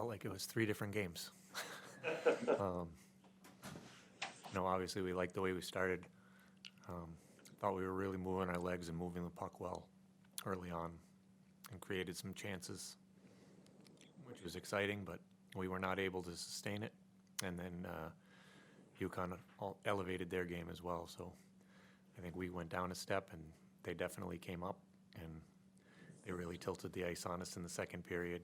felt like it was 3 different games. Obviously we liked the way we started. Thought we were really moving our legs and moving the puck well early on and created some chances, which was exciting, but we were not able to sustain it. And then UCONN elevated their game as well. So I think we went down a step, and they definitely came up, and they really tilted the ice on us in the second period.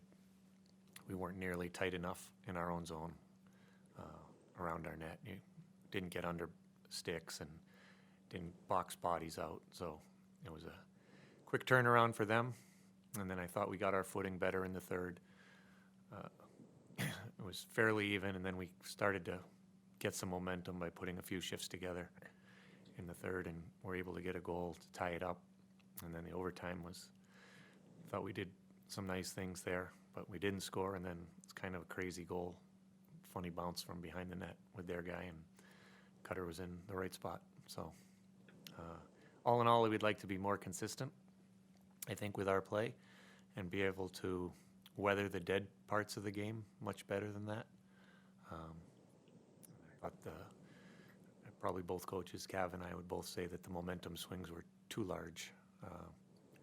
We weren't nearly tight enough in our own zone around our net. You didn't get under sticks and didn't box bodies out. So it was a quick turnaround for them. And then I thought we got our footing better in the third. It was fairly even, and then we started to get some momentum by putting a few shifts together in the third, and were able to get a goal to tie it up. And then the overtime was, I thought we did some nice things there, but we didn't score, and then it's kind of a crazy goal, funny bounce from behind the net with their guy, and Cutter was in the right spot. So all in all, we'd like to be more consistent, I think, with our play, and be able to weather the dead parts of the game much better than that. But probably both coaches, Cav and I, would both say that the momentum swings were too large.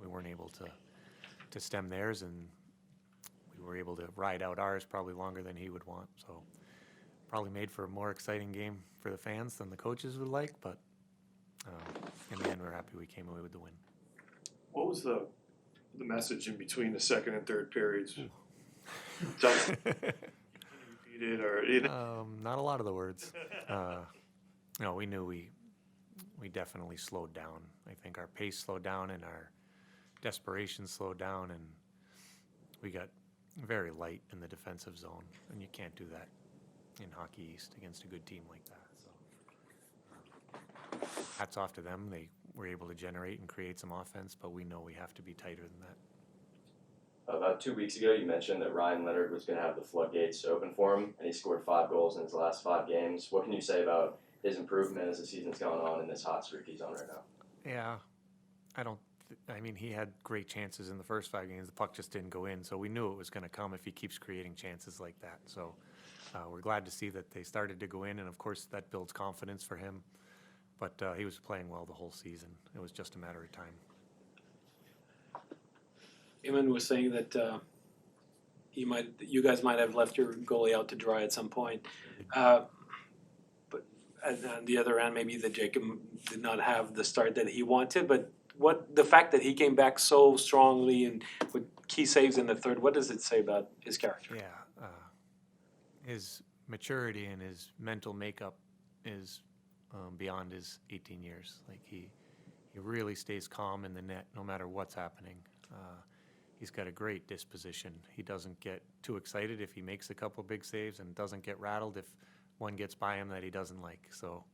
We weren't able to stem theirs, and we were able to ride out ours probably longer than he would want. So probably made for a more exciting game for the fans than the coaches would like, but in the end, we're happy we came away with the win. What was the message in between the second and third periods? Repeated or not a lot of the words. No, we knew we definitely slowed down. I think our pace slowed down and our desperation slowed down, and we got very light in the defensive zone, and you can't do that in Hockey East against a good team like that. So hats off to them. They were able to generate and create some offense, but we know we have to be tighter than that. About 2 weeks ago, you mentioned that Ryan Leonard was going to have the floodgates open for him, and he scored 5 goals in his last 5 games. What can you say about his improvement as the season's gone on in this hot streak he's on right now? Yeah, I mean, he had great chances in the first 5 games. The puck just didn't go in, so we knew it was going to come if he keeps creating chances like that. So we're glad to see that they started to go in, and of course that builds confidence for him. But he was playing well the whole season. It was just a matter of time. Eamon was saying that you guys might have left your goalie out to dry at some point. But on the other end, maybe that Jacob did not have the start that he wanted. But the fact that he came back so strongly and with key saves in the third, what does it say about his character? Yeah, his maturity and his mental makeup is beyond his 18 years. Like he really stays calm in the net no matter what's happening. He's got a great disposition. He doesn't get too excited if he makes a couple big saves, and doesn't get rattled if one gets by him that he doesn't like. So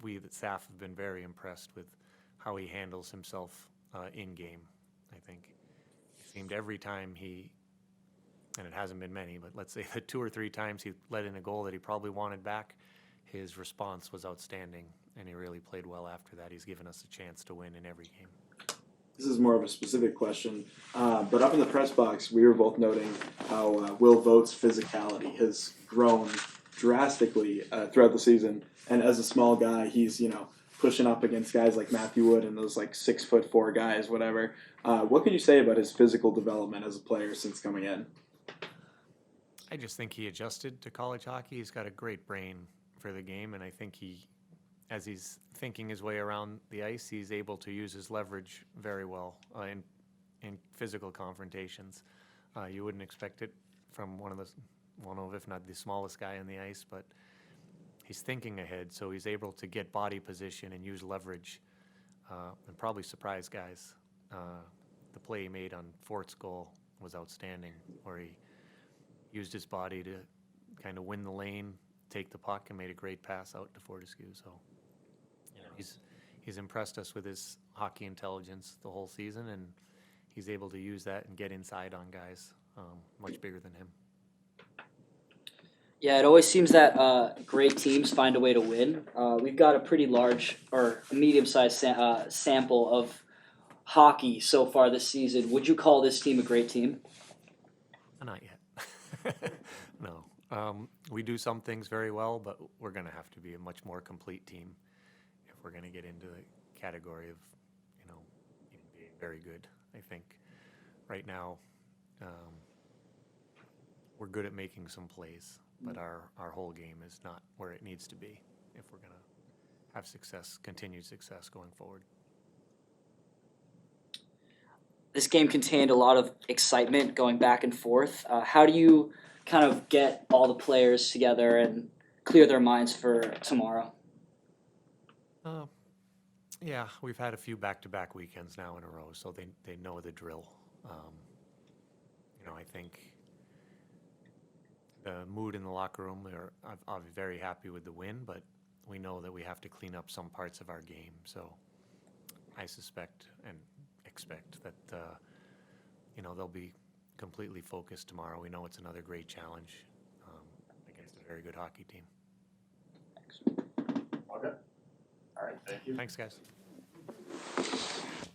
we the staff have been very impressed with how he handles himself in game. I think it seemed every time and it hasn't been many, but let's say the 2 or 3 times he let in a goal that he probably wanted back, his response was outstanding, and he really played well after that. He's given us a chance to win in every game. This is more of a specific question, but up in the press box, we were both noting how Will Vogt's physicality has grown drastically throughout the season. And as a small guy, he's pushing up against guys like Matthew Wood and those 6'4" guys, whatever. What can you say about his physical development as a player since coming in? I just think he adjusted to college hockey. He's got a great brain for the game, and I think as he's thinking his way around the ice, he's able to use his leverage very well in physical confrontations. You wouldn't expect it from one of, if not the smallest guy on the ice, but he's thinking ahead, so he's able to get body position and use leverage and probably surprise guys. The play he made on Fort's goal was outstanding, where he used his body to kind of win the lane, take the puck, and made a great pass out to Fortescue. So he's impressed us with his hockey intelligence the whole season, and he's able to use that and get inside on guys much bigger than him. Yeah, it always seems that great teams find a way to win. We've got a pretty large or medium-sized sample of hockey so far this season. Would you call this team a great team? Not yet. No. We do some things very well, but we're going to have to be a much more complete team if we're going to get into the category of, even being very good. I think right now we're good at making some plays, but our whole game is not where it needs to be if we're going to have success, continued success going forward. This game contained a lot of excitement going back and forth. How do you kind of get all the players together and clear their minds for tomorrow? Yeah, we've had a few back-to-back weekends now in a row, so they know the drill. I think the mood in the locker room, I'm very happy with the win, but we know that we have to clean up some parts of our game. So I suspect and expect that they'll be completely focused tomorrow. We know it's another great challenge against a very good hockey team. Okay. All right, thank you. Thanks, guys.